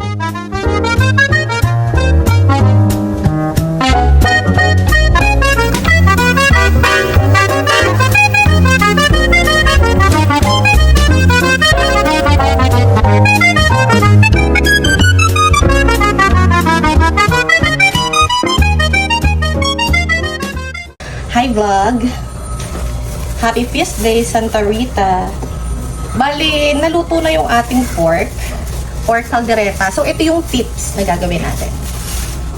Hi vlog! Happy Feast Day, Santa Rita! Bali, naluto na yung ating pork caldereta. So, ito yung tips na gagawin natin.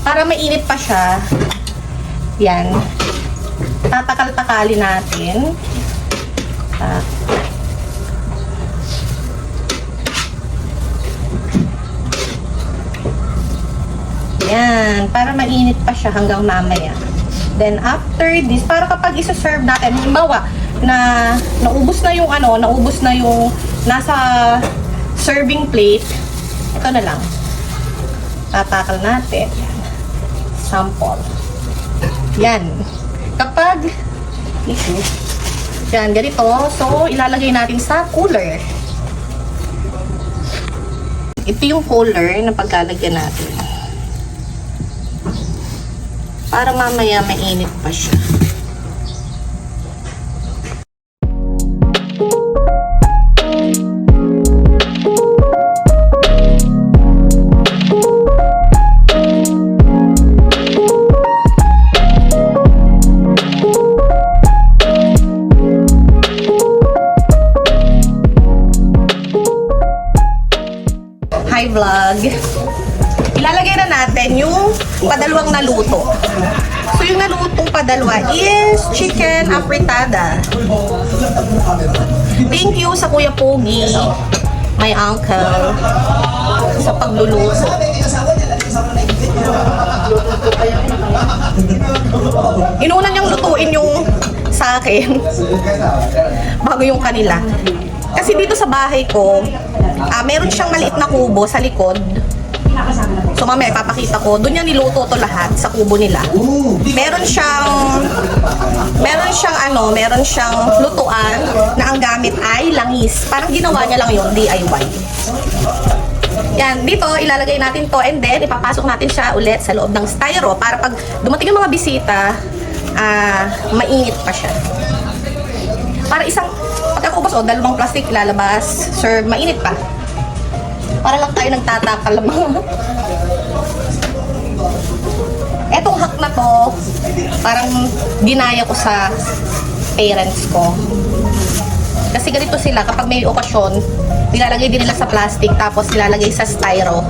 Para mainit pa siya, yan, tatakal-takali natin. Yan, para mainit pa siya hanggang mamaya. Then after this, para kapag isa-serve natin, halimbawa na naubos na yung naubos na yung nasa serving plate, ito na lang. Tatakal natin. Sample. Yan. Kapag yan, ganito. So, ilalagay natin sa cooler. Ito yung cooler na paglalagyan natin. Para mamaya mainit pa siya. Hi vlog! Ilalagay na natin yung padalawang naluto. So, yung nalutong padalwa is chicken apritada. Thank you sa Kuya Pogi, my uncle, sa pagluluto. Inuna niyang lutuin yung sa akin bago yung kanila. Kasi dito sa bahay ko, meron siyang maliit na kubo sa likod. So mamaya ipapakita ko, doon niya niluto to lahat sa kubo nila. Meron siyang lutuan na ang gamit ay langis. Parang ginawa niya lang yung DIY. Yan, dito ilalagay natin to and then ipapasok natin siya ulit sa loob ng styro para pag dumating yung mga bisita, mainit pa siya. Para pagkakubos dalawang plastic ilalabas, serve, mainit pa. Para lang tayo nagtatakal mga. Etong hack na to, parang ginaya ko sa parents ko. Kasi ganito sila, kapag may okasyon, nilalagay din nila sa plastic, tapos nilalagay sa styro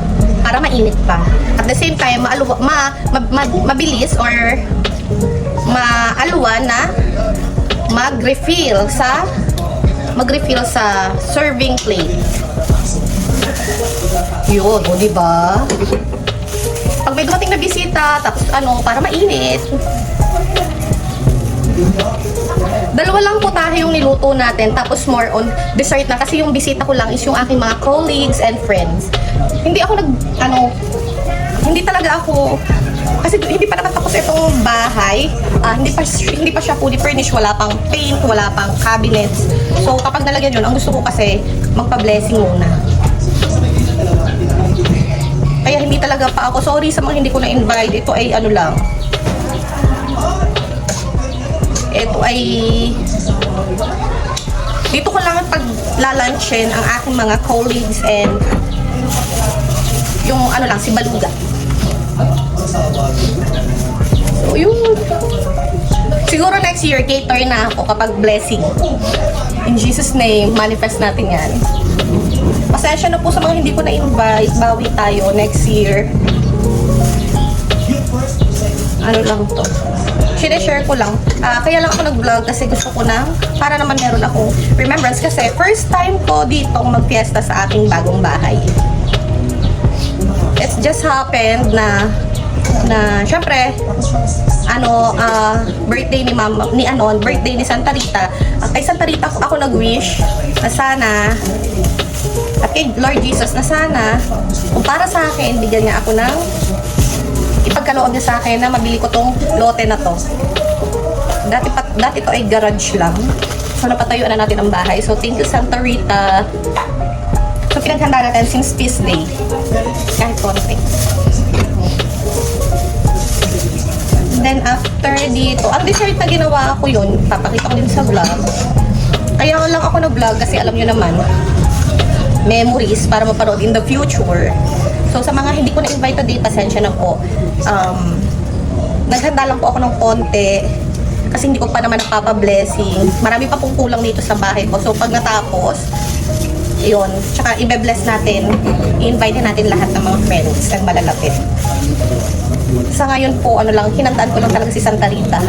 para mainit pa. At the same time, mabilis or maaluan na mag-refill sa serving plate. Yun, o diba? Pag may dumating na bisita, tapos para mainit. Dalawa lang putahe yung niluto natin, tapos more on dessert na. Kasi yung bisita ko lang is yung aking mga colleagues and friends. Hindi ako hindi talaga ako, kasi hindi pa nakatapos itong bahay. Hindi pa siya fully furnished, wala pang paint, wala pang cabinets. So kapag nalagyan yun, ang gusto ko kasi magpa-blessing muna. Kaya hindi talaga pa ako. Sorry sa mga hindi ko na-invite. Ito ay lang. Ito ay dito ko lang pag-lalunchin ang aking mga colleagues and yung si Baluga. So yun. Siguro next year cater na ako kapag blessing. In Jesus name, manifest natin yan. Pasensya na po sa mga hindi ko na-invite. Bawi tayo next year. Lang to. Share ko lang. Kaya lang ako nag-vlog kasi gusto ko na, para naman meron akong remembrance. Kasi first time ko ditong mag-fiesta sa aking bagong bahay. It's just happened na syempre, birthday ni Mama, birthday ni Santa Rita. Kay Santa Rita ako nag-wish na sana, at kay Lord Jesus na sana, kung para sa akin, bigyan niya ako ng ipagkaloob niya sa akin na mabili ko tong lote na to. Dati to ay garage lang. So napatayuan na natin ang bahay. So thank you Santa Rita. So, pinaghanda natin since Peace Day. Kahit konti. Then, after dito, ang dessert na ginawa ko yun, papakita ko din sa vlog. Kaya lang ako na-vlog kasi alam nyo naman, memories para mapanood in the future. So, sa mga hindi ko na-invite today, pasensya na po. Naghanda lang po ako ng konti kasi hindi ko pa naman nagpapa-blessing. Marami pa pong kulang dito sa bahay ko. So, pag natapos, yun, tsaka ibe-bless natin, i-invite natin lahat ng mga friends ng malalapit. Sa ngayon po, ano lang, hinandaan ko lang talaga si Santa Rita.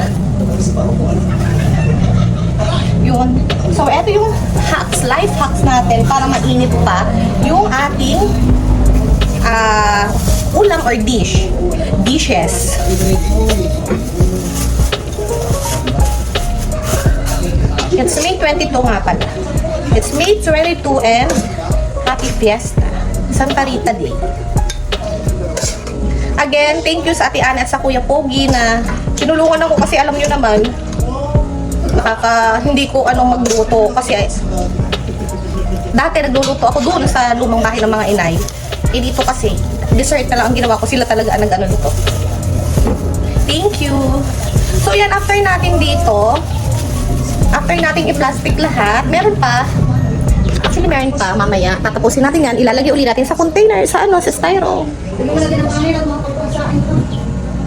Yun. So, eto yung hacks, life hacks natin para mainit pa yung ating ulam or dishes. It's May 22 nga pala. It's May 22 and Happy Fiesta. Santa Rita Day. Again, thank you sa Ate Ana at sa Kuya Pogi na tinulungan ako kasi alam nyo naman, hindi ko magluto kasi dati nagluluto ako doon sa lumang bahay ng mga inay. Eh dito kasi, dessert na lang ang ginawa ko. Sila talaga ang nag-ano nito. Thank you. So yan, after natin dito, after natin i-plastic lahat, meron pa. Actually, meron pa mamaya. Tatapusin natin yan. Ilalagay ulit natin sa container, sa sa styro.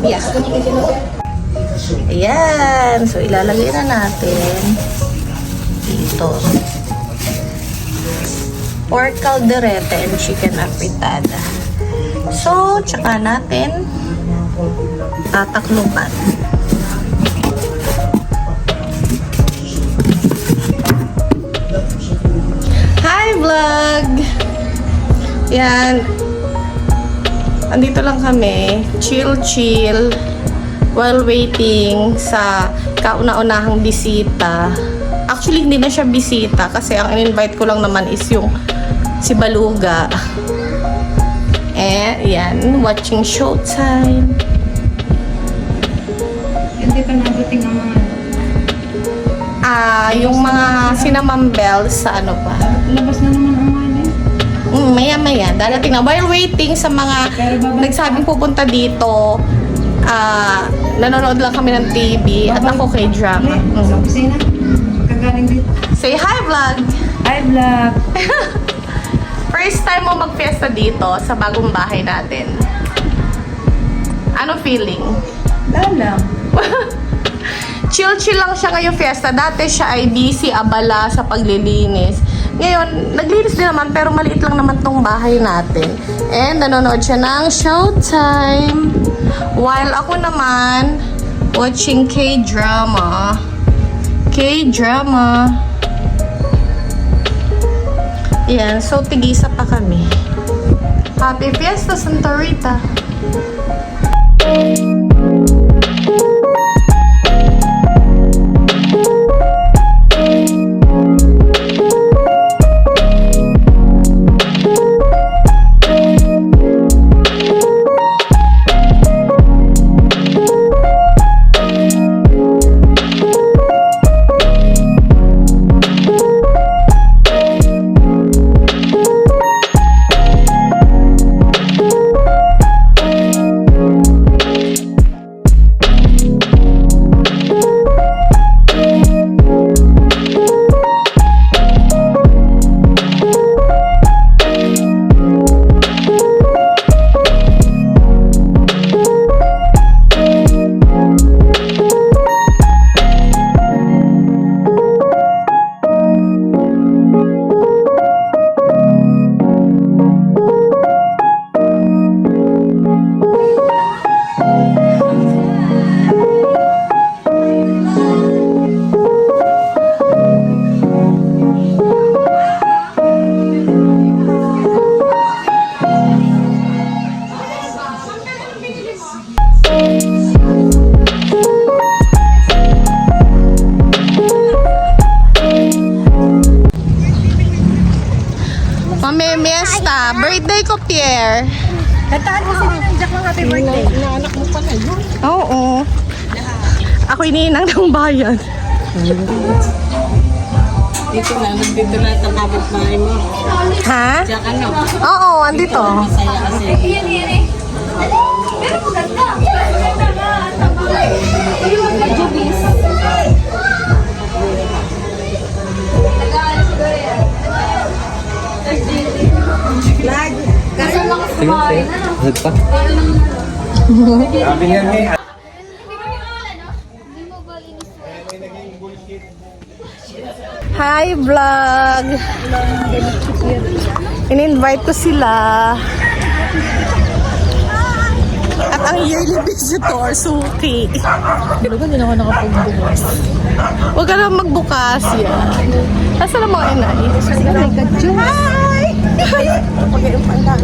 Yeah. Ayan. So, ilalagay na natin dito. Pork caldereta and chicken afritada. So, tsaka natin tatakluban. Hi vlog! Yan. Andito lang kami. Chill while waiting sa kauna-unahang bisita. Actually, hindi na siya bisita kasi ang in-invite ko lang naman is yung si Baluga. Yan. Watching Showtime. Hindi pa nabuting ang mga yung mga cinnamon bells sa ano pa. labas na naman ang mga Maya-maya. Darating na. While waiting sa mga nagsabing pupunta dito, nanonood lang kami ng TV at ako kay drama. sa opisina. Pagkagaling dito. Say hi vlog! Hi vlog! First time mo mag-fiesta dito sa bagong bahay natin. Ano feeling? Lalang. Chill lang siya ngayong fiesta. Dati siya ay busy, abala sa paglilinis. Ngayon, naglinis din naman pero maliit lang naman tong bahay natin. And nanonood siya ng Showtime. While ako naman, watching K-drama. Yan, so tigisa pa kami. Happy Fiesta, Santa Rita! Mamemiesta, birthday ko, Pierre. Kataan mo sila ng Jack ng happy birthday. Inaanak mo pa na yun. Oo. Ako iniinang ng bayan. Dito na, nandito na ang kapitbahay mo. Ha? Diyan ka no? Oo, andito. Masaya kasi. Hi, vlog! In-invite ko sila. At ang yearly visitor, Suki. Talaga, hindi naman nakapagbukas. Huwag ka lang magbukas yan. Nasa na mga inay? Oh my God, Diyos. Hi! Pag-iupan lang.